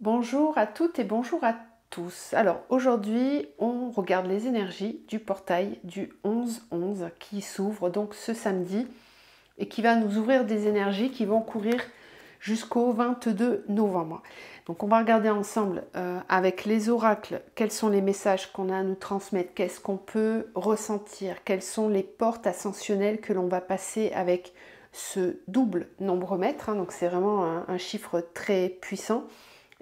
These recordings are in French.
Bonjour à toutes et bonjour à tous. Alors aujourd'hui, on regarde les énergies du portail du 11-11 qui s'ouvre donc ce samedi et qui va nous ouvrir des énergies qui vont courir jusqu'au 22 novembre. Donc on va regarder ensemble avec les oracles quels sont les messages qu'on a à nous transmettre, qu'est-ce qu'on peut ressentir, quelles sont les portes ascensionnelles que l'on va passer avec ce double nombromètre, hein, donc c'est vraiment un chiffre très puissant.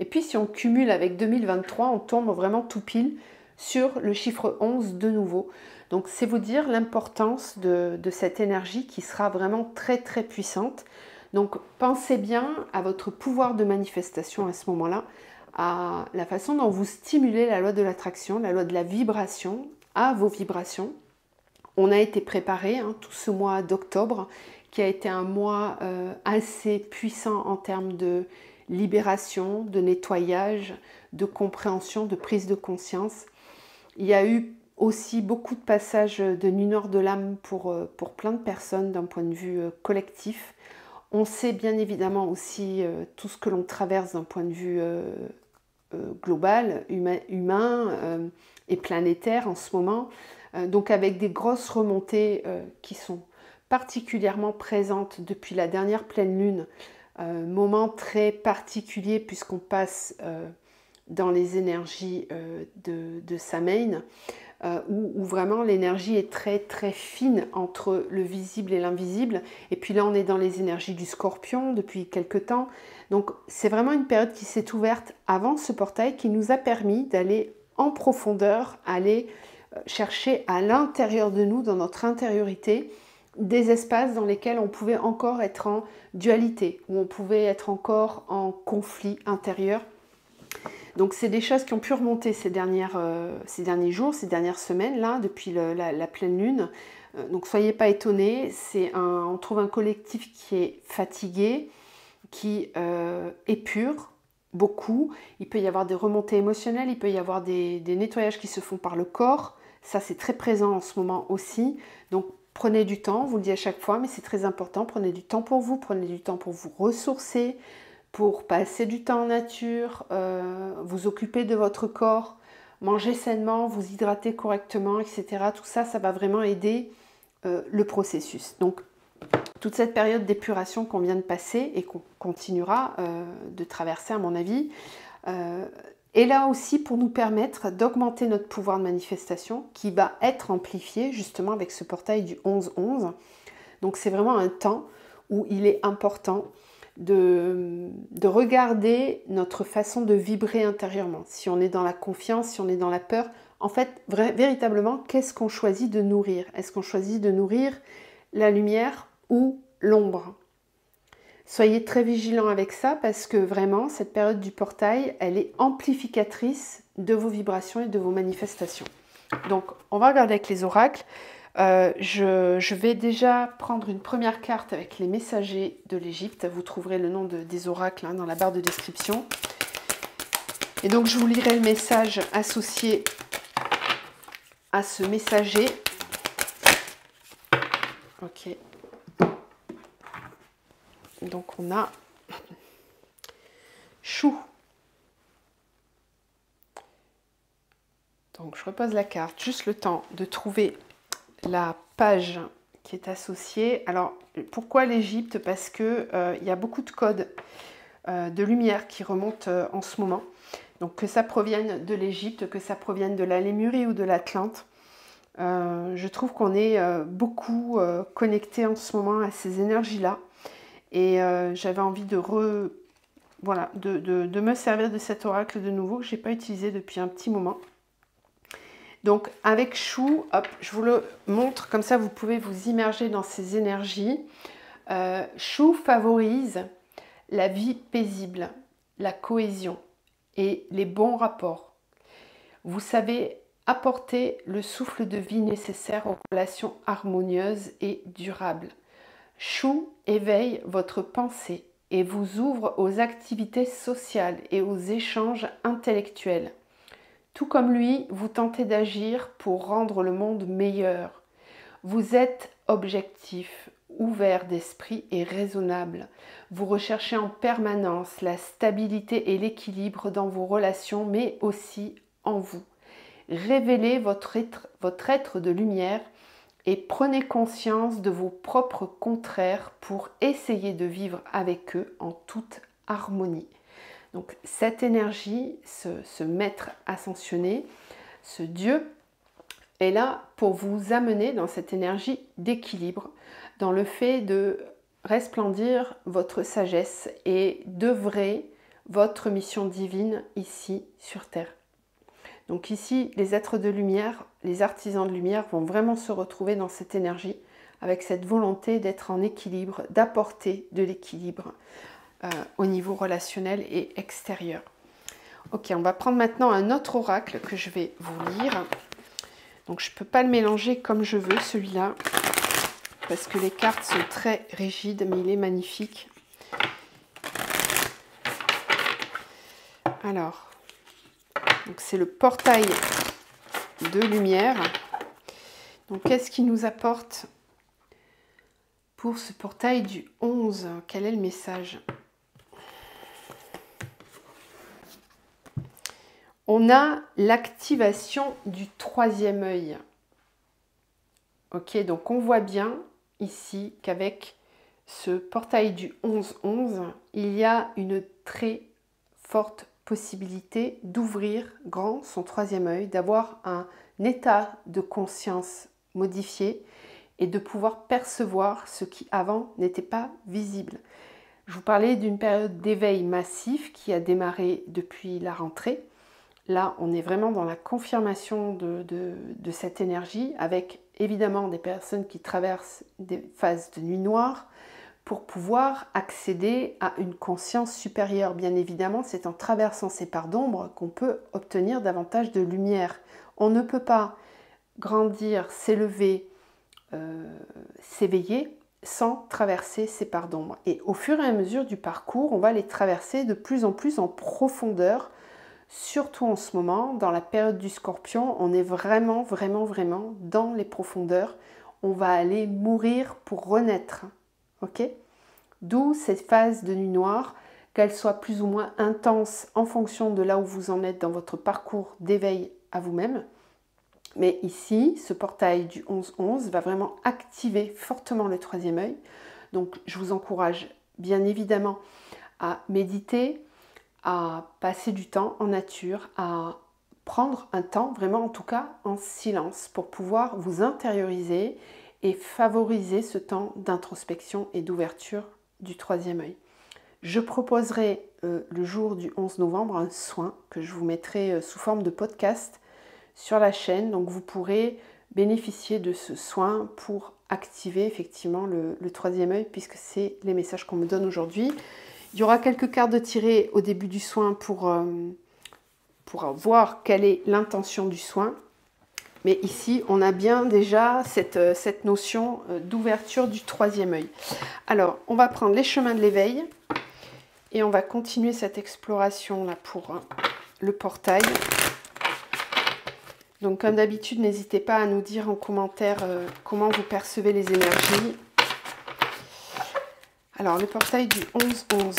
Et puis si on cumule avec 2023, on tombe vraiment tout pile sur le chiffre 11 de nouveau. Donc c'est vous dire l'importance de cette énergie qui sera vraiment très très puissante. Donc pensez bien à votre pouvoir de manifestation à ce moment-là, à la façon dont vous stimulez la loi de l'attraction, la loi de la vibration, à vos vibrations. On a été préparé tout ce mois d'octobre, qui a été un mois assez puissant en termes de libération, de nettoyage, de compréhension, de prise de conscience. Il y a eu aussi beaucoup de passages de nuit nord de l'âme pour plein de personnes d'un point de vue collectif. On sait bien évidemment aussi tout ce que l'on traverse d'un point de vue global, humain et planétaire en ce moment. Donc avec des grosses remontées qui sont particulièrement présentes depuis la dernière pleine lune, moment très particulier puisqu'on passe dans les énergies de Samhain, où vraiment l'énergie est très très fine entre le visible et l'invisible. Et puis là on est dans les énergies du Scorpion depuis quelques temps. Donc c'est vraiment une période qui s'est ouverte avant ce portail qui nous a permis d'aller en profondeur, aller chercher à l'intérieur de nous, dans notre intériorité, des espaces dans lesquels on pouvait encore être en dualité, où on pouvait être encore en conflit intérieur. Donc c'est des choses qui ont pu remonter ces derniers jours, ces dernières semaines, là, depuis la pleine lune. Donc soyez pas étonnés, on trouve un collectif qui est fatigué, qui épure beaucoup. Il peut y avoir des remontées émotionnelles, il peut y avoir des nettoyages qui se font par le corps. Ça, c'est très présent en ce moment aussi. Donc prenez du temps, je vous le dis à chaque fois, mais c'est très important. Prenez du temps pour vous, prenez du temps pour vous ressourcer, pour passer du temps en nature, vous occuper de votre corps, manger sainement, vous hydrater correctement, etc. Tout ça, ça va vraiment aider le processus. Donc, toute cette période d'épuration qu'on vient de passer et qu'on continuera de traverser, à mon avis, est là aussi pour nous permettre d'augmenter notre pouvoir de manifestation qui va être amplifié justement avec ce portail du 11-11. Donc, c'est vraiment un temps où il est important de regarder notre façon de vibrer intérieurement. Si on est dans la confiance, si on est dans la peur, en fait, véritablement, qu'est-ce qu'on choisit de nourrir? Est-ce qu'on choisit de nourrir la lumière ou l'ombre? Soyez très vigilants avec ça parce que vraiment, cette période du portail, elle est amplificatrice de vos vibrations et de vos manifestations. Donc, on va regarder avec les oracles. Je vais déjà prendre une première carte avec les messagers de l'Égypte. Vous trouverez le nom des oracles dans la barre de description. Et donc je vous lirai le message associé à ce messager. Ok. Donc on a Chou. Donc je repose la carte, juste le temps de trouver la page qui est associée. Alors pourquoi l'Égypte? Parce que il y a beaucoup de codes de lumière qui remontent en ce moment. Donc que ça provienne de l'Égypte, que ça provienne de la Lémurie ou de l'Atlante. Je trouve qu'on est beaucoup connecté en ce moment à ces énergies-là. Et j'avais envie de me servir de cet oracle de nouveau que je n'ai pas utilisé depuis un petit moment. Donc avec Chou, hop, je vous le montre, comme ça vous pouvez vous immerger dans ces énergies. Chou favorise la vie paisible, la cohésion et les bons rapports. Vous savez apporter le souffle de vie nécessaire aux relations harmonieuses et durables. Chou éveille votre pensée et vous ouvre aux activités sociales et aux échanges intellectuels. Tout comme lui, vous tentez d'agir pour rendre le monde meilleur. Vous êtes objectif, ouvert d'esprit et raisonnable. Vous recherchez en permanence la stabilité et l'équilibre dans vos relations, mais aussi en vous. Révélez votre être de lumière et prenez conscience de vos propres contraires pour essayer de vivre avec eux en toute harmonie. Donc cette énergie, ce maître ascensionné, ce Dieu, est là pour vous amener dans cette énergie d'équilibre, dans le fait de resplendir votre sagesse et d'œuvrer votre mission divine ici sur Terre. Donc ici, les êtres de lumière, les artisans de lumière vont vraiment se retrouver dans cette énergie, avec cette volonté d'être en équilibre, d'apporter de l'équilibre au niveau relationnel et extérieur. Ok, on va prendre maintenant un autre oracle que je vais vous lire. Donc je ne peux pas le mélanger comme je veux, celui-là, parce que les cartes sont très rigides, mais il est magnifique. Alors, c'est le portail de lumière. Donc qu'est-ce qu'il nous apporte pour ce portail du 11? Quel est le message? On a l'activation du troisième œil. Ok, donc on voit bien ici qu'avec ce portail du 11-11, il y a une très forte possibilité d'ouvrir grand son troisième œil, d'avoir un état de conscience modifié et de pouvoir percevoir ce qui avant n'était pas visible. Je vous parlais d'une période d'éveil massif qui a démarré depuis la rentrée. Là, on est vraiment dans la confirmation de cette énergie, avec évidemment des personnes qui traversent des phases de nuit noire pour pouvoir accéder à une conscience supérieure. Bien évidemment, c'est en traversant ces parts d'ombre qu'on peut obtenir davantage de lumière. On ne peut pas grandir, s'élever, s'éveiller sans traverser ces parts d'ombre. Et au fur et à mesure du parcours, on va les traverser de plus en plus en profondeur. Surtout en ce moment, dans la période du Scorpion, on est vraiment dans les profondeurs. On va aller mourir pour renaître. Ok ? D'où cette phase de nuit noire, qu'elle soit plus ou moins intense en fonction de là où vous en êtes dans votre parcours d'éveil à vous-même. Mais ici, ce portail du 11-11 va vraiment activer fortement le troisième œil. Donc je vous encourage bien évidemment à méditer, à passer du temps en nature, à prendre un temps, vraiment en tout cas en silence, pour pouvoir vous intérioriser et favoriser ce temps d'introspection et d'ouverture du troisième œil. Je proposerai le jour du 11 novembre un soin que je vous mettrai sous forme de podcast sur la chaîne, donc vous pourrez bénéficier de ce soin pour activer effectivement le troisième œil, puisque c'est les messages qu'on me donne aujourd'hui. Il y aura quelques cartes de tirées au début du soin pour voir quelle est l'intention du soin. Mais ici, on a bien déjà cette notion d'ouverture du troisième œil. Alors, on va prendre les chemins de l'éveil et on va continuer cette exploration là pour le portail. Donc, comme d'habitude, n'hésitez pas à nous dire en commentaire comment vous percevez les énergies. Alors, le portail du 11-11.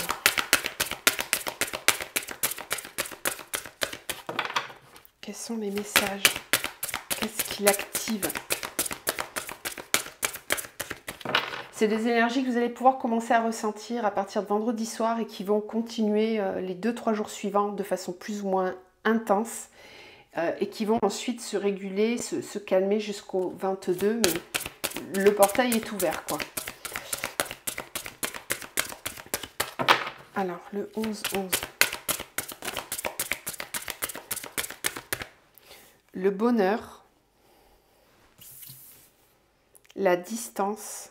Quels sont les messages? Qu'est-ce qui l'active? C'est des énergies que vous allez pouvoir commencer à ressentir à partir de vendredi soir et qui vont continuer les 2-3 jours suivants de façon plus ou moins intense et qui vont ensuite se réguler, se calmer jusqu'au 22, mais le portail est ouvert, quoi. Alors, le 11-11. Le bonheur, la distance,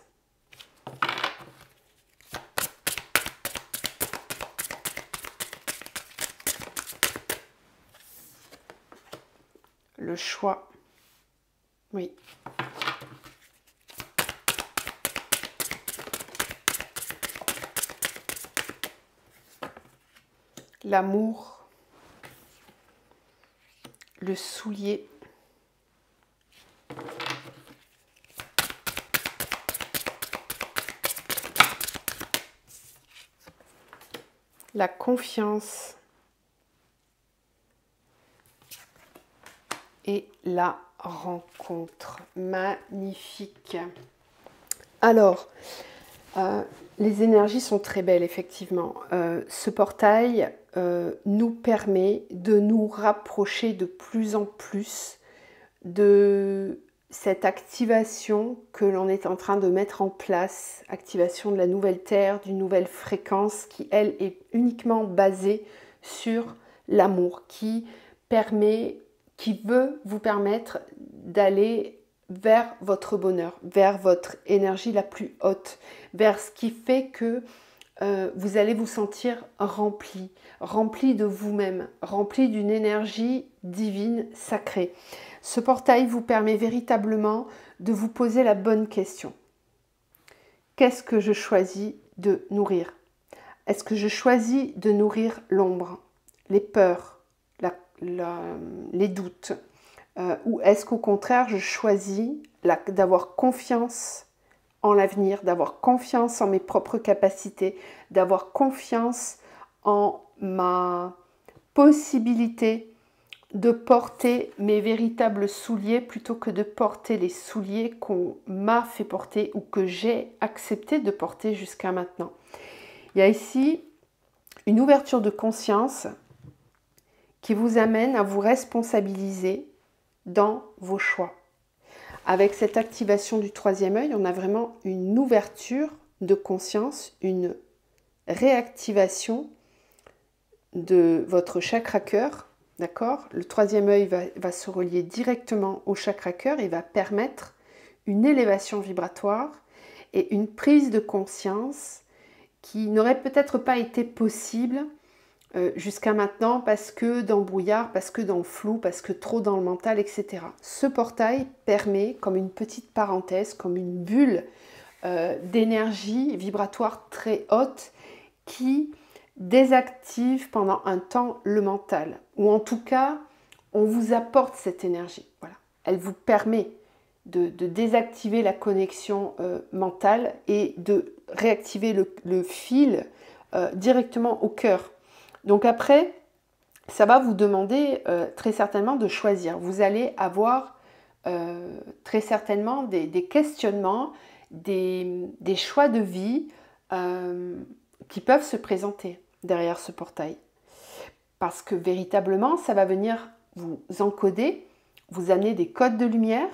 le choix, oui. L'amour, le soulier, la confiance et la rencontre. Magnifique. Alors, les énergies sont très belles, effectivement. Ce portail nous permet de nous rapprocher de plus en plus de cette activation que l'on est en train de mettre en place, activation de la nouvelle Terre, d'une nouvelle fréquence qui, elle, est uniquement basée sur l'amour, qui veut vous permettre d'aller vers votre bonheur, vers votre énergie la plus haute, vers ce qui fait que vous allez vous sentir rempli de vous-même, rempli d'une énergie divine, sacrée. Ce portail vous permet véritablement de vous poser la bonne question. Qu'est-ce que je choisis de nourrir? Est-ce que je choisis de nourrir l'ombre, les peurs, les doutes? Ou est-ce qu'au contraire, je choisis d'avoir confiance en l'avenir, d'avoir confiance en mes propres capacités, d'avoir confiance en ma possibilité de porter mes véritables souliers plutôt que de porter les souliers qu'on m'a fait porter ou que j'ai accepté de porter jusqu'à maintenant. Il y a ici une ouverture de conscience qui vous amène à vous responsabiliser dans vos choix. Avec cette activation du troisième œil, on a vraiment une ouverture de conscience, une réactivation de votre chakra cœur. D'accord? Le troisième œil va se relier directement au chakra cœur et va permettre une élévation vibratoire et une prise de conscience qui n'aurait peut-être pas été possible jusqu'à maintenant parce que dans le brouillard, parce que dans le flou, parce que trop dans le mental, etc. Ce portail permet, comme une petite parenthèse, comme une bulle d'énergie vibratoire très haute qui désactive pendant un temps le mental. Ou en tout cas, on vous apporte cette énergie. Voilà. Elle vous permet de désactiver la connexion mentale et de réactiver le fil directement au cœur. Donc après, ça va vous demander très certainement de choisir. Vous allez avoir très certainement des questionnements, des choix de vie qui peuvent se présenter derrière ce portail. Parce que véritablement, ça va venir vous encoder, vous amener des codes de lumière.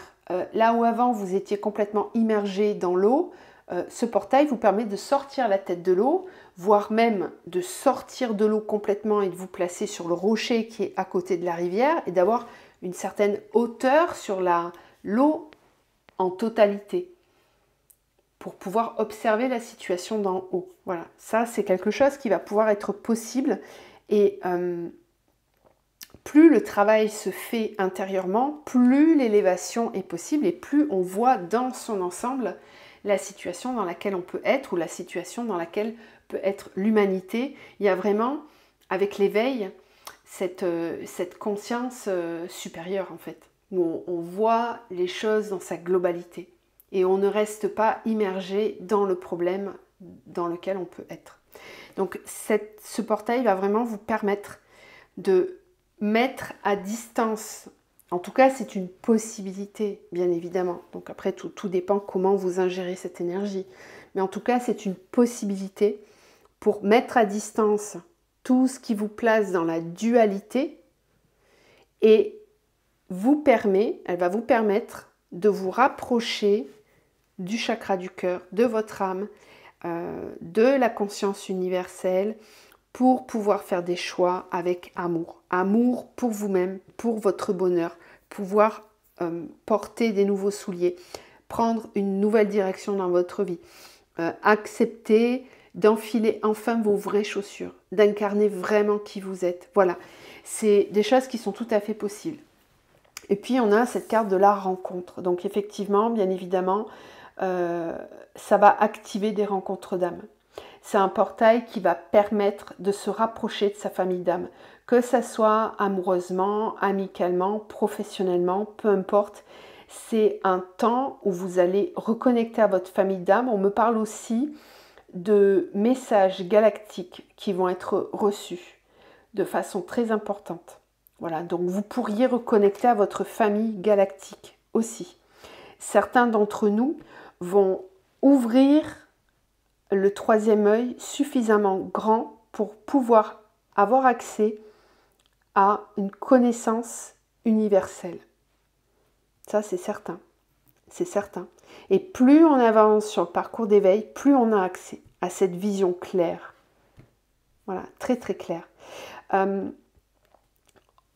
Là où avant, vous étiez complètement immergé dans l'eau, ce portail vous permet de sortir la tête de l'eau, voire même de sortir de l'eau complètement et de vous placer sur le rocher qui est à côté de la rivière et d'avoir une certaine hauteur sur l'eau en totalité pour pouvoir observer la situation d'en haut. Voilà, ça c'est quelque chose qui va pouvoir être possible et plus le travail se fait intérieurement, plus l'élévation est possible et plus on voit dans son ensemble la situation dans laquelle on peut être ou la situation dans laquelle peut être l'humanité. Il y a vraiment, avec l'éveil, cette conscience supérieure en fait, où on voit les choses dans sa globalité et on ne reste pas immergé dans le problème dans lequel on peut être. Donc ce portail va vraiment vous permettre de mettre à distance. En tout cas, c'est une possibilité, bien évidemment. Donc après, tout dépend comment vous ingérez cette énergie. Mais en tout cas, c'est une possibilité pour mettre à distance tout ce qui vous place dans la dualité et elle va vous permettre de vous rapprocher du chakra du cœur, de votre âme, de la conscience universelle, pour pouvoir faire des choix avec amour. Amour pour vous-même, pour votre bonheur, pouvoir porter des nouveaux souliers, prendre une nouvelle direction dans votre vie, accepter d'enfiler enfin vos vraies chaussures, d'incarner vraiment qui vous êtes. Voilà, c'est des choses qui sont tout à fait possibles. Et puis on a cette carte de la rencontre. Donc effectivement, bien évidemment, ça va activer des rencontres d'âme. C'est un portail qui va permettre de se rapprocher de sa famille d'âme, que ça soit amoureusement, amicalement, professionnellement, peu importe. C'est un temps où vous allez reconnecter à votre famille d'âme. On me parle aussi de messages galactiques qui vont être reçus de façon très importante. Voilà, donc vous pourriez reconnecter à votre famille galactique aussi. Certains d'entre nous vont ouvrir le troisième œil suffisamment grand pour pouvoir avoir accès à une connaissance universelle. Ça, c'est certain. C'est certain. Et plus on avance sur le parcours d'éveil, plus on a accès à cette vision claire. Voilà, très très claire.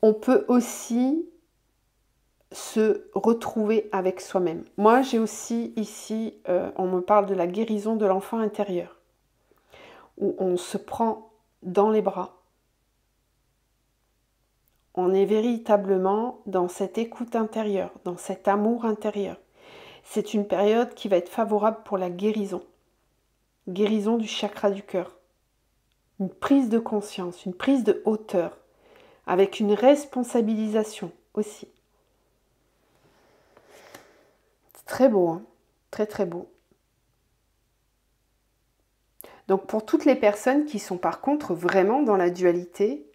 On peut aussi se retrouver avec soi-même. Moi, j'ai aussi ici, on me parle de la guérison de l'enfant intérieur, où on se prend dans les bras. On est véritablement dans cette écoute intérieure, dans cet amour intérieur. C'est une période qui va être favorable pour la guérison. Guérison du chakra du cœur. Une prise de conscience, une prise de hauteur, avec une responsabilisation aussi. C'est très beau, hein, très très beau. Donc pour toutes les personnes qui sont par contre vraiment dans la dualité,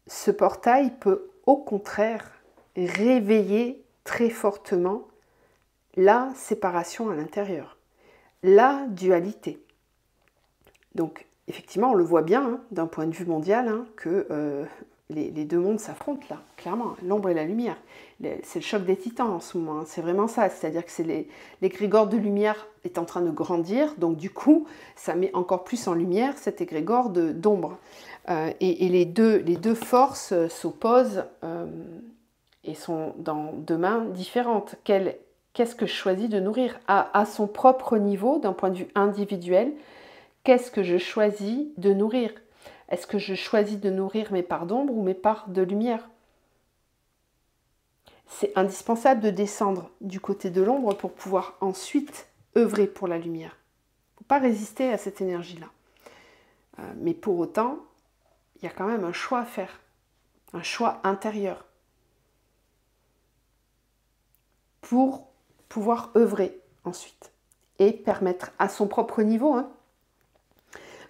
ce portail peut au contraire réveiller très fortement la séparation à l'intérieur, la dualité. Donc effectivement, on le voit bien hein, d'un point de vue mondial hein, que les deux mondes s'affrontent là, clairement, l'ombre et la lumière. C'est le choc des titans en ce moment, hein, c'est vraiment ça, c'est-à-dire que l'égrégore de lumière est en train de grandir, donc du coup, ça met encore plus en lumière cet égrégore d'ombre. Et les deux forces s'opposent et sont dans deux mains différentes. Qu'est-ce que je choisis de nourrir à son propre niveau, d'un point de vue individuel? Qu'est-ce que je choisis de nourrir? Est-ce que je choisis de nourrir mes parts d'ombre ou mes parts de lumière? C'est indispensable de descendre du côté de l'ombre pour pouvoir ensuite œuvrer pour la lumière. Il ne faut pas résister à cette énergie-là. Mais pour autant, il y a quand même un choix à faire, un choix intérieur pour pouvoir œuvrer ensuite et permettre à son propre niveau. Hein.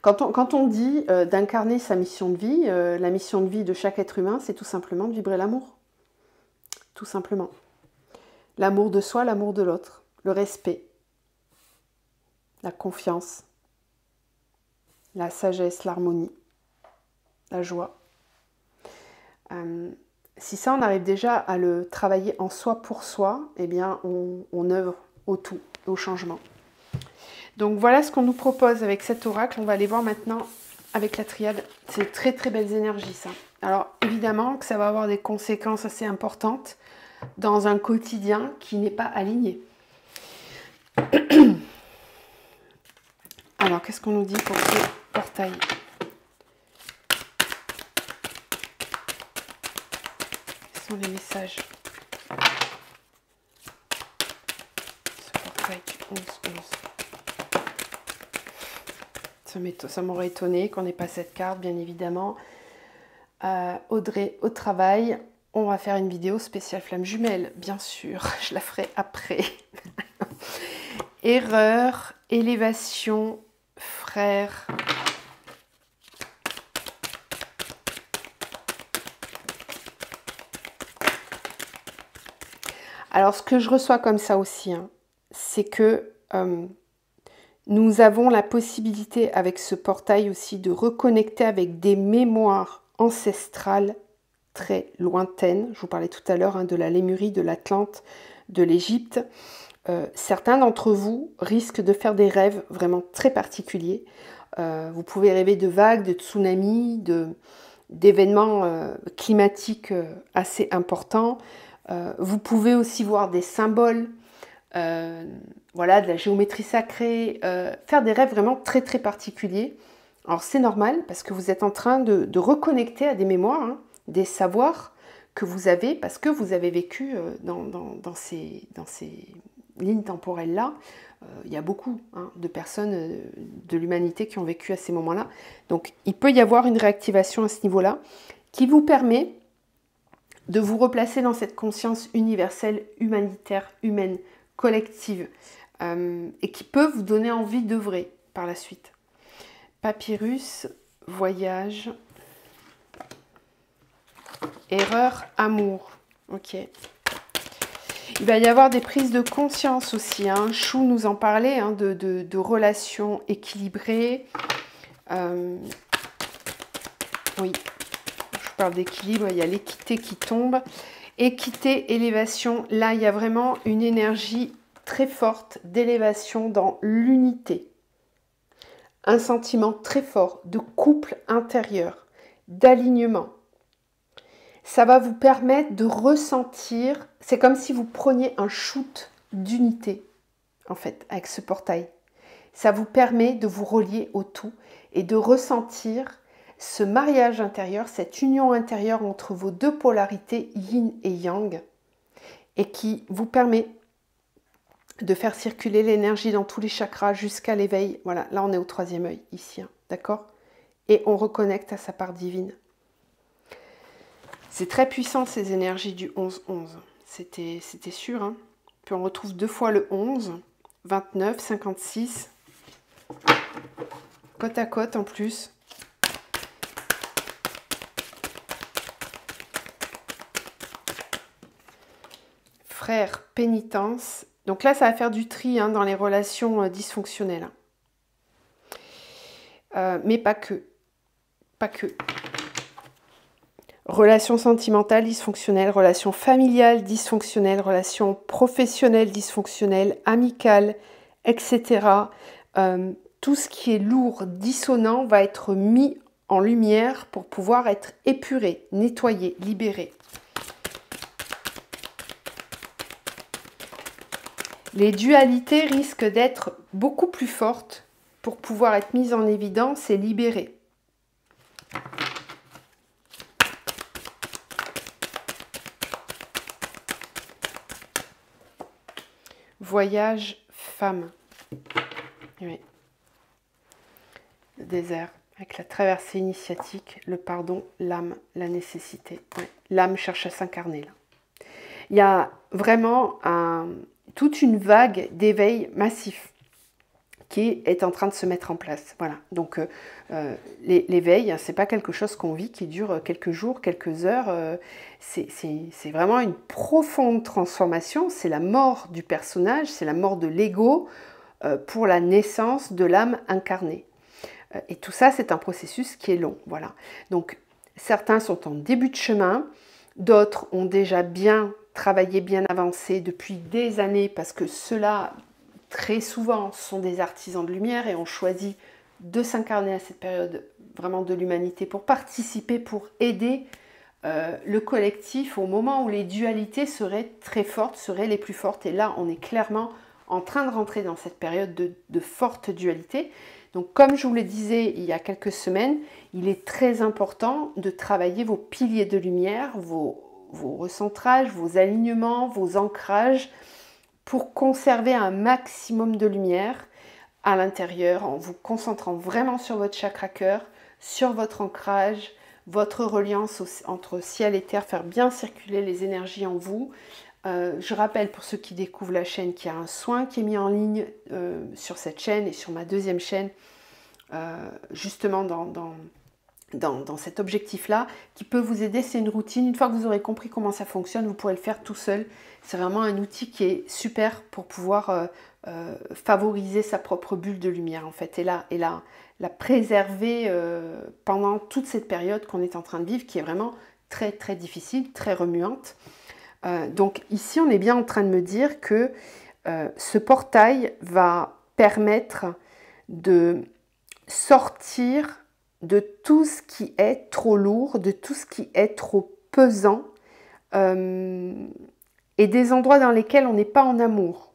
Quand on dit d'incarner sa mission de vie, la mission de vie de chaque être humain, c'est tout simplement de vibrer l'amour. Tout simplement. L'amour de soi, l'amour de l'autre, le respect, la confiance, la sagesse, l'harmonie, la joie. Si ça, on arrive déjà à le travailler en soi pour soi, eh bien, on œuvre au tout, au changement. Donc voilà ce qu'on nous propose avec cet oracle. On va aller voir maintenant avec la triade. C'est très très belles énergies ça. Alors évidemment que ça va avoir des conséquences assez importantes dans un quotidien qui n'est pas aligné. Alors qu'est-ce qu'on nous dit pour ce portail ? Quels sont les messages ? Ce portail du 11-11. Ça m'aurait étonné qu'on n'ait pas cette carte, bien évidemment. Audrey, au travail, on va faire une vidéo spéciale flamme jumelle, bien sûr, je la ferai après. Erreur, élévation, frère. Alors, ce que je reçois comme ça aussi, hein, c'est que nous avons la possibilité avec ce portail aussi de reconnecter avec des mémoires ancestrales très lointaines. Je vous parlais tout à l'heure hein, de la Lémurie, de l'Atlante, de l'Égypte. Certains d'entre vous risquent de faire des rêves vraiment très particuliers. Vous pouvez rêver de vagues, de tsunamis, d'événements climatiques assez importants. Vous pouvez aussi voir des symboles, voilà, de la géométrie sacrée, faire des rêves vraiment très très particuliers. Alors c'est normal parce que vous êtes en train de reconnecter à des mémoires, hein, des savoirs que vous avez parce que vous avez vécu dans ces lignes temporelles-là. Il y a beaucoup hein, de personnes de l'humanité qui ont vécu à ces moments-là. Donc il peut y avoir une réactivation à ce niveau-là qui vous permet de vous replacer dans cette conscience universelle, humanitaire, humaine, collective, et qui peut vous donner envie d'œuvrer par la suite. Papyrus, voyage, erreur, amour. Ok. Il va y avoir des prises de conscience aussi. Hein. Chou nous en parlait, hein, de relations équilibrées. Oui, je parle d'équilibre, il y a l'équité qui tombe. Équité, élévation, là il y a vraiment une énergie très forte d'élévation dans l'unité. Un sentiment très fort de couple intérieur, d'alignement. Ça va vous permettre de ressentir, c'est comme si vous preniez un shoot d'unité, en fait, avec ce portail. Ça vous permet de vous relier au tout et de ressentir ce mariage intérieur, cette union intérieure entre vos deux polarités, yin et yang, et qui vous permet de faire circuler l'énergie dans tous les chakras jusqu'à l'éveil. Voilà, là on est au 3e œil, ici, hein, d'accord? Et on reconnecte à sa part divine. C'est très puissant ces énergies du 11-11. C'était sûr. Hein. Puis on retrouve 2 fois le 11, 29, 56. Côte à côte en plus. Frère, pénitence. Donc là, ça va faire du tri hein, dans les relations dysfonctionnelles. Mais pas que. Pas que. Relations sentimentales dysfonctionnelles, relations familiales dysfonctionnelles, relations professionnelles dysfonctionnelles, amicales, etc. Tout ce qui est lourd, dissonant va être mis en lumière pour pouvoir être épuré, nettoyé, libéré. Les dualités risquent d'être beaucoup plus fortes pour pouvoir être mises en évidence et libérées. Voyage, femme. Oui. Le désert, avec la traversée initiatique, le pardon, l'âme, la nécessité. Ouais. L'âme cherche à s'incarner là. Il y a vraiment toute une vague d'éveil massif qui est en train de se mettre en place. Voilà. Donc l'éveil, c'est pas quelque chose qu'on vit qui dure quelques jours, quelques heures. C'est vraiment une profonde transformation. C'est la mort du personnage, c'est la mort de l'ego pour la naissance de l'âme incarnée. Et tout ça, c'est un processus qui est long. Voilà. Donc certains sont en début de chemin, d'autres ont déjà bien travaillé, bien avancé depuis des années parce que ceux-là, très souvent, sont des artisans de lumière et ont choisi de s'incarner à cette période vraiment de l'humanité pour participer, pour aider le collectif au moment où les dualités seraient très fortes, seraient les plus fortes. Et là, on est clairement en train de rentrer dans cette période de forte dualité. Donc, comme je vous le disais il y a quelques semaines, il est très important de travailler vos piliers de lumière, vos recentrages, vos alignements, vos ancrages, pour conserver un maximum de lumière à l'intérieur en vous concentrant vraiment sur votre chakra cœur, sur votre ancrage, votre reliance entre ciel et terre, faire bien circuler les énergies en vous. Je rappelle pour ceux qui découvrent la chaîne qu'il y a un soin qui est mis en ligne sur cette chaîne et sur ma deuxième chaîne, justement dans cet objectif-là, qui peut vous aider. C'est une routine. Une fois que vous aurez compris comment ça fonctionne, vous pourrez le faire tout seul. C'est vraiment un outil qui est super pour pouvoir favoriser sa propre bulle de lumière, en fait, et la préserver pendant toute cette période qu'on est en train de vivre, qui est vraiment très, très difficile, très remuante. Donc ici, on est bien en train de me dire que ce portail va permettre de sortir de tout ce qui est trop lourd, de tout ce qui est trop pesant, et des endroits dans lesquels on n'est pas en amour.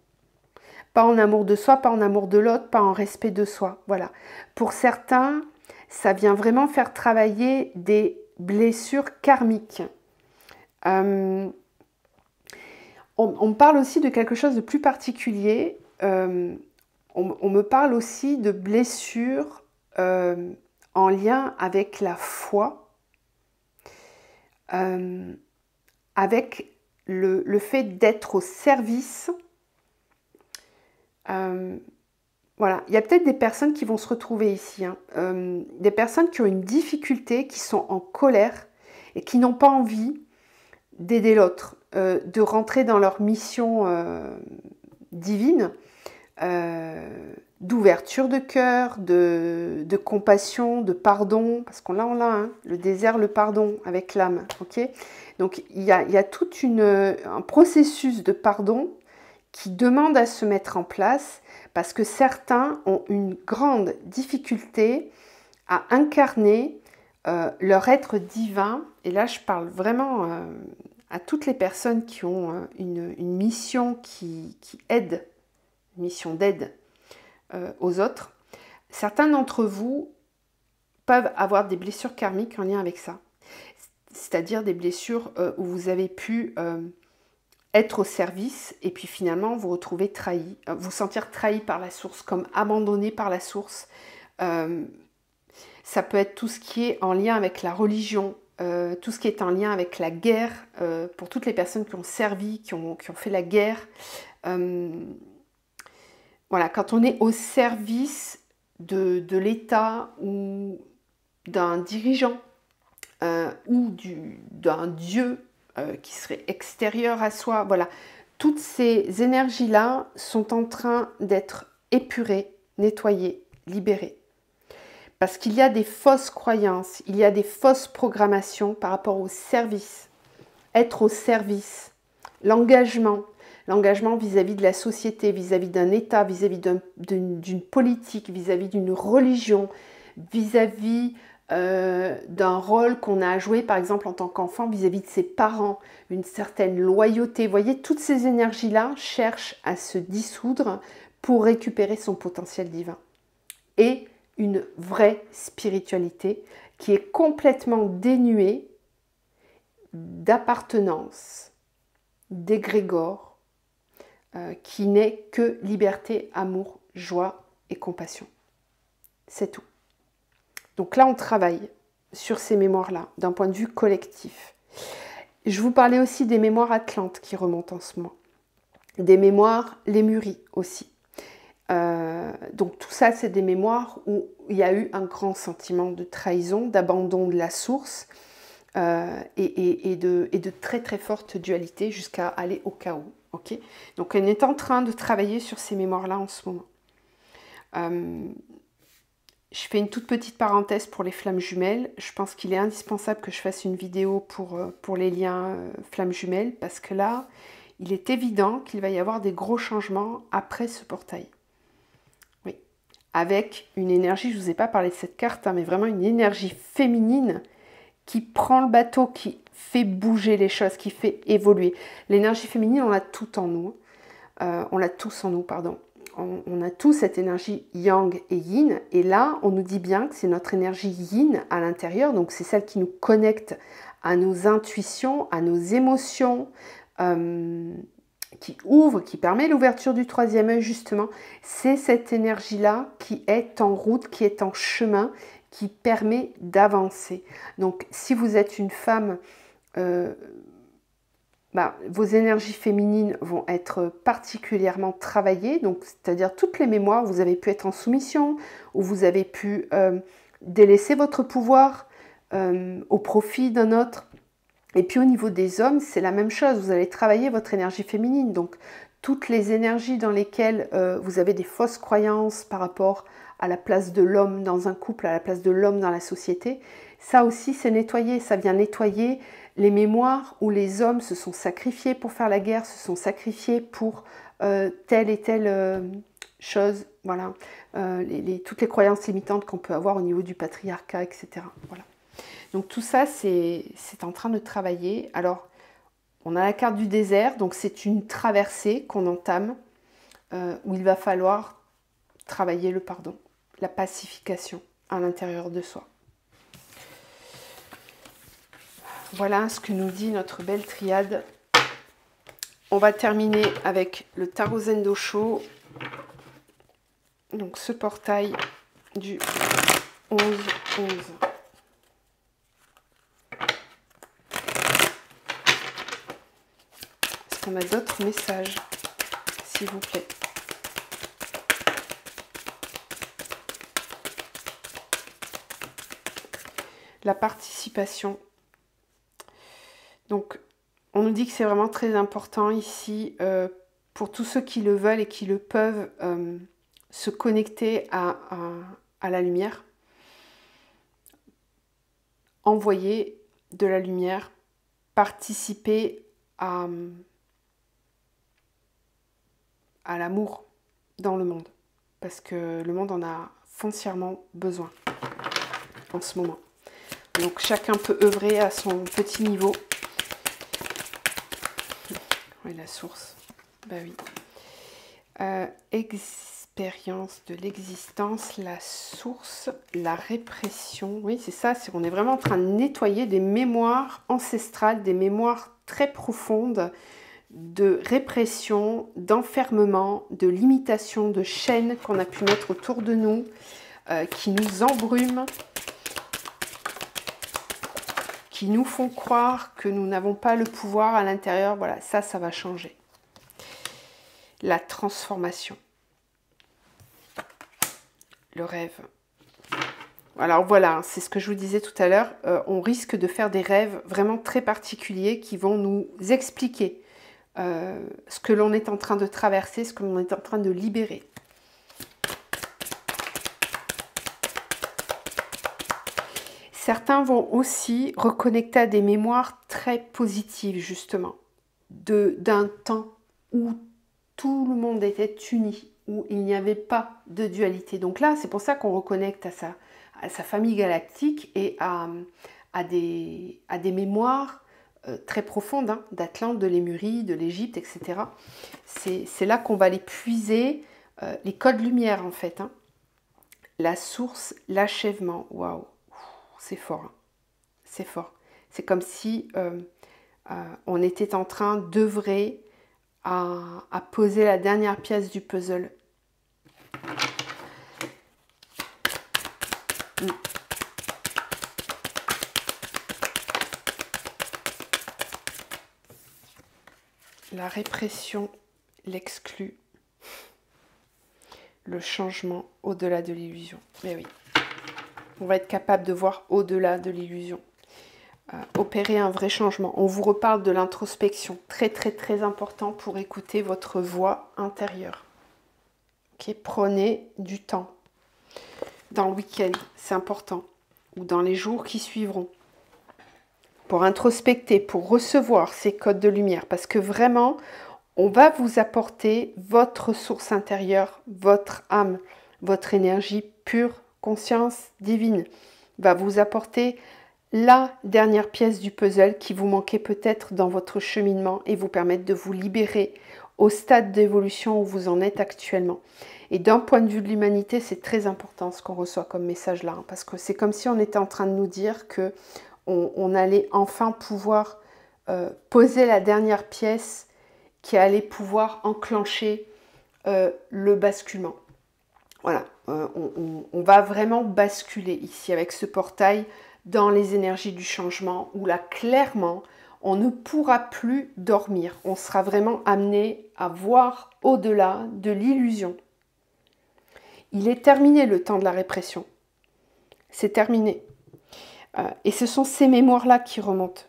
Pas en amour de soi, pas en amour de l'autre, pas en respect de soi. Voilà. Pour certains, ça vient vraiment faire travailler des blessures karmiques. On me parle aussi de quelque chose de plus particulier. On me parle aussi de blessures en lien avec la foi, avec le fait d'être au service Voilà, il y a peut-être des personnes qui vont se retrouver ici, hein. Des personnes qui ont une difficulté, qui sont en colère et qui n'ont pas envie d'aider l'autre, de rentrer dans leur mission divine, d'ouverture de cœur, de compassion, de pardon, parce qu'on l'a, hein, le désert, le pardon avec l'âme, ok? Donc il y a tout un processus de pardon qui demande à se mettre en place parce que certains ont une grande difficulté à incarner leur être divin. Et là, je parle vraiment à toutes les personnes qui ont une mission qui aide, une mission d'aide aux autres. Certains d'entre vous peuvent avoir des blessures karmiques en lien avec ça. C'est-à-dire des blessures où vous avez pu être au service et puis finalement vous retrouver trahi, vous sentir trahi par la source, comme abandonné par la source. Ça peut être tout ce qui est en lien avec la religion, tout ce qui est en lien avec la guerre, pour toutes les personnes qui ont servi, qui ont fait la guerre. Voilà, quand on est au service de l'État ou d'un dirigeant ou d'un dieu qui serait extérieur à soi, voilà, toutes ces énergies-là sont en train d'être épurées, nettoyées, libérées. Parce qu'il y a des fausses croyances, il y a des fausses programmations par rapport au service, être au service, l'engagement vis-à-vis de la société, vis-à-vis d'un État, vis-à-vis d'une politique, vis-à-vis d'une religion, vis-à-vis d'un rôle qu'on a à jouer, par exemple en tant qu'enfant, vis-à-vis de ses parents, une certaine loyauté. Vous voyez, toutes ces énergies-là cherchent à se dissoudre pour récupérer son potentiel divin. Et une vraie spiritualité qui est complètement dénuée d'appartenance, d'égrégore, qui n'est que liberté, amour, joie et compassion. C'est tout. Donc là, on travaille sur ces mémoires-là, d'un point de vue collectif. Je vous parlais aussi des mémoires atlantes qui remontent en ce moment. Des mémoires lémuries aussi. Donc tout ça, c'est des mémoires où il y a eu un grand sentiment de trahison, d'abandon de la source et de très très forte dualité jusqu'à aller au chaos. Okay, donc on est en train de travailler sur ces mémoires-là en ce moment. Je fais une toute petite parenthèse pour les flammes jumelles. Je pense qu'il est indispensable que je fasse une vidéo pour les liens flammes jumelles parce que là, il est évident qu'il va y avoir des gros changements après ce portail. Oui, avec une énergie, je ne vous ai pas parlé de cette carte, hein, mais vraiment une énergie féminine qui prend le bateau, qui fait bouger les choses, qui fait évoluer. L'énergie féminine, on l'a tout en nous. On l'a tous en nous, pardon. On a tous cette énergie yang et yin. Et là, on nous dit bien que c'est notre énergie yin à l'intérieur. Donc, c'est celle qui nous connecte à nos intuitions, à nos émotions, qui ouvre, qui permet l'ouverture du troisième œil, justement. C'est cette énergie-là qui est en route, qui est en chemin, qui permet d'avancer. Donc, si vous êtes une femme, vos énergies féminines vont être particulièrement travaillées. Donc, c'est-à-dire toutes les mémoires, vous avez pu être en soumission, ou vous avez pu délaisser votre pouvoir au profit d'un autre. Et puis, au niveau des hommes, c'est la même chose. Vous allez travailler votre énergie féminine. Donc, toutes les énergies dans lesquelles vous avez des fausses croyances par rapport à la place de l'homme dans un couple, à la place de l'homme dans la société, ça aussi c'est nettoyé, ça vient nettoyer les mémoires où les hommes se sont sacrifiés pour faire la guerre, se sont sacrifiés pour telle et telle chose, voilà, toutes les croyances limitantes qu'on peut avoir au niveau du patriarcat, etc. Voilà. Donc tout ça c'est en train de travailler. Alors on a la carte du désert, donc c'est une traversée qu'on entame où il va falloir travailler le pardon, la pacification à l'intérieur de soi. Voilà ce que nous dit notre belle triade. On va terminer avec le tarot Zendosho. Donc ce portail du 11-11. Est-ce qu'on a d'autres messages, s'il vous plaît? la participation. Donc, on nous dit que c'est vraiment très important ici, pour tous ceux qui le veulent et qui le peuvent, se connecter à la lumière, envoyer de la lumière, participer à l'amour dans le monde, parce que le monde en a foncièrement besoin en ce moment. Donc chacun peut œuvrer à son petit niveau. Oui, la source, bah oui. Expérience de l'existence, la source, la répression. Oui, c'est ça, on est vraiment en train de nettoyer des mémoires ancestrales, des mémoires très profondes de répression, d'enfermement, de limitation, de chaînes qu'on a pu mettre autour de nous, qui nous embrument, qui nous font croire que nous n'avons pas le pouvoir à l'intérieur. Voilà, ça va changer. La transformation. Le rêve. Alors voilà, c'est ce que je vous disais tout à l'heure. On risque de faire des rêves vraiment très particuliers qui vont nous expliquer ce que l'on est en train de traverser, ce que l'on est en train de libérer. Certains vont aussi reconnecter à des mémoires très positives, justement, d'un temps où tout le monde était uni, où il n'y avait pas de dualité. Donc là, c'est pour ça qu'on reconnecte à sa famille galactique et à des mémoires très profondes, hein, d'Atlante, de Lémurie, de l'Égypte, etc. C'est là qu'on va les puiser, les codes lumière en fait. Hein. La source, l'achèvement, waouh, c'est fort, hein. C'est fort. C'est comme si on était en train d'œuvrer à poser la dernière pièce du puzzle. La répression, l'exclut, le changement au-delà de l'illusion. Mais oui, on va être capable de voir au-delà de l'illusion. Opérer un vrai changement. On vous reparle de l'introspection, très très très important pour écouter votre voix intérieure. Okay, prenez du temps. Dans le week-end, c'est important, ou dans les jours qui suivront, pour introspecter, pour recevoir ces codes de lumière, parce que vraiment, on va vous apporter votre source intérieure, votre âme, votre énergie pure, conscience divine, va vous apporter la dernière pièce du puzzle qui vous manquait peut-être dans votre cheminement et vous permettre de vous libérer au stade d'évolution où vous en êtes actuellement. Et d'un point de vue de l'humanité, c'est très important ce qu'on reçoit comme message là, hein, parce que c'est comme si on était en train de nous dire que on allait enfin pouvoir poser la dernière pièce qui allait pouvoir enclencher le basculement. Voilà, on va vraiment basculer ici avec ce portail dans les énergies du changement où là, clairement, on ne pourra plus dormir. On sera vraiment amené à voir au-delà de l'illusion. Il est terminé le temps de la répression. C'est terminé. Et ce sont ces mémoires-là qui remontent.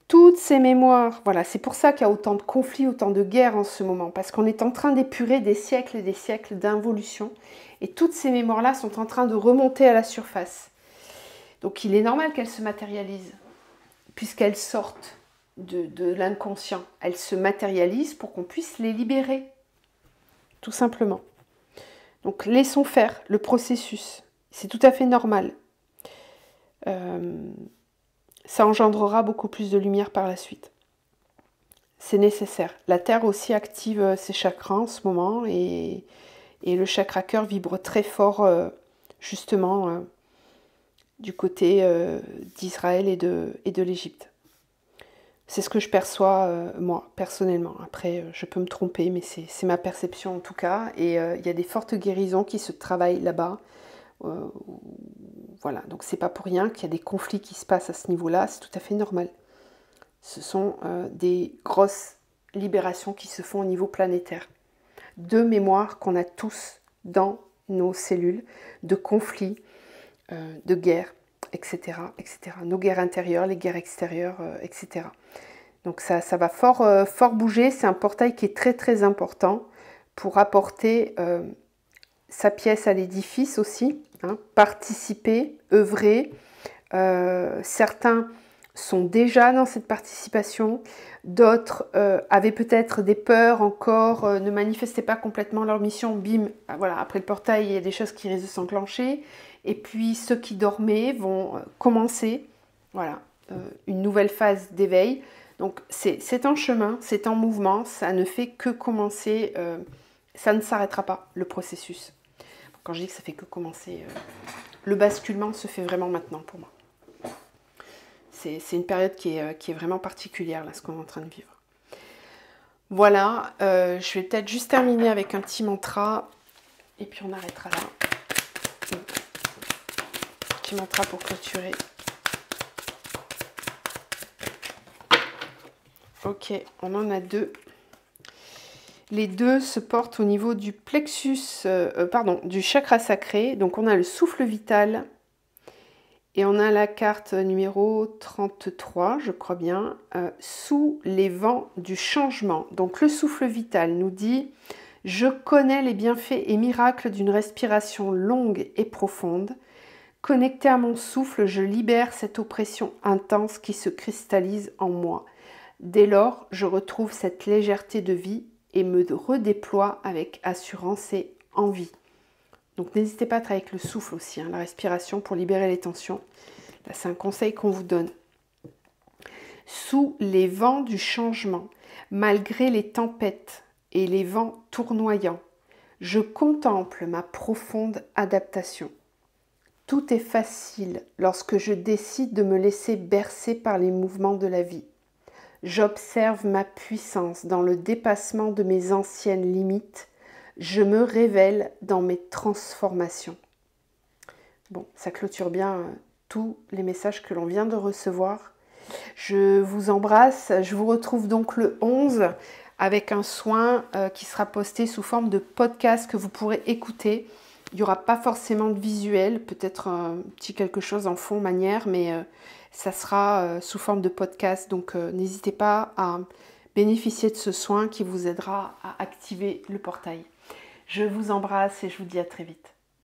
Toutes ces mémoires, voilà, c'est pour ça qu'il y a autant de conflits, autant de guerres en ce moment, parce qu'on est en train d'épurer des siècles et des siècles d'involution, et toutes ces mémoires-là sont en train de remonter à la surface. Donc il est normal qu'elles se matérialisent, puisqu'elles sortent de l'inconscient. Elles se matérialisent pour qu'on puisse les libérer, tout simplement. Donc laissons faire le processus, c'est tout à fait normal. Ça engendrera beaucoup plus de lumière par la suite. C'est nécessaire. La Terre aussi active ses chakras en ce moment et le chakra cœur vibre très fort justement du côté d'Israël et de l'Égypte. C'est ce que je perçois moi personnellement. Après je peux me tromper mais c'est ma perception en tout cas et il y a des fortes guérisons qui se travaillent là-bas. Voilà, donc c'est pas pour rien qu'il y a des conflits qui se passent à ce niveau-là, c'est tout à fait normal. Ce sont des grosses libérations qui se font au niveau planétaire. De mémoires qu'on a tous dans nos cellules, de conflits, de guerres, etc., etc. Nos guerres intérieures, les guerres extérieures, etc. Donc ça va fort bouger. C'est un portail qui est très très important pour apporter sa pièce à l'édifice aussi, hein, participer, œuvrer. Certains sont déjà dans cette participation, d'autres avaient peut-être des peurs encore, ne manifestaient pas complètement leur mission, bim, voilà, après le portail, il y a des choses qui risquent de s'enclencher, et puis ceux qui dormaient vont commencer, voilà, une nouvelle phase d'éveil. Donc c'est en chemin, c'est en mouvement, ça ne fait que commencer, ça ne s'arrêtera pas, le processus. Quand je dis que ça fait que commencer, le basculement se fait vraiment maintenant pour moi. C'est une période qui est vraiment particulière, là, ce qu'on est en train de vivre. Voilà, je vais peut-être juste terminer avec un petit mantra, et puis on arrêtera là. Un petit mantra pour clôturer. Ok, on en a deux. Les deux se portent au niveau du plexus, du chakra sacré. Donc on a le souffle vital et on a la carte numéro 33, je crois bien, sous les vents du changement. Donc le souffle vital nous dit « Je connais les bienfaits et miracles d'une respiration longue et profonde. Connecté à mon souffle, je libère cette oppression intense qui se cristallise en moi. Dès lors, je retrouve cette légèreté de vie et me redéploie avec assurance et envie. » Donc n'hésitez pas à travailler avec le souffle aussi, hein, la respiration pour libérer les tensions. Là, c'est un conseil qu'on vous donne. Sous les vents du changement, malgré les tempêtes et les vents tournoyants, je contemple ma profonde adaptation. Tout est facile lorsque je décide de me laisser bercer par les mouvements de la vie. J'observe ma puissance dans le dépassement de mes anciennes limites. Je me révèle dans mes transformations. Bon, ça clôture bien tous les messages que l'on vient de recevoir. Je vous embrasse. Je vous retrouve donc le 11 avec un soin qui sera posté sous forme de podcast que vous pourrez écouter. Il n'y aura pas forcément de visuel, peut-être un petit quelque chose en fond manière, mais ça sera sous forme de podcast. Donc n'hésitez pas à bénéficier de ce soin qui vous aidera à activer le portail. Je vous embrasse et je vous dis à très vite.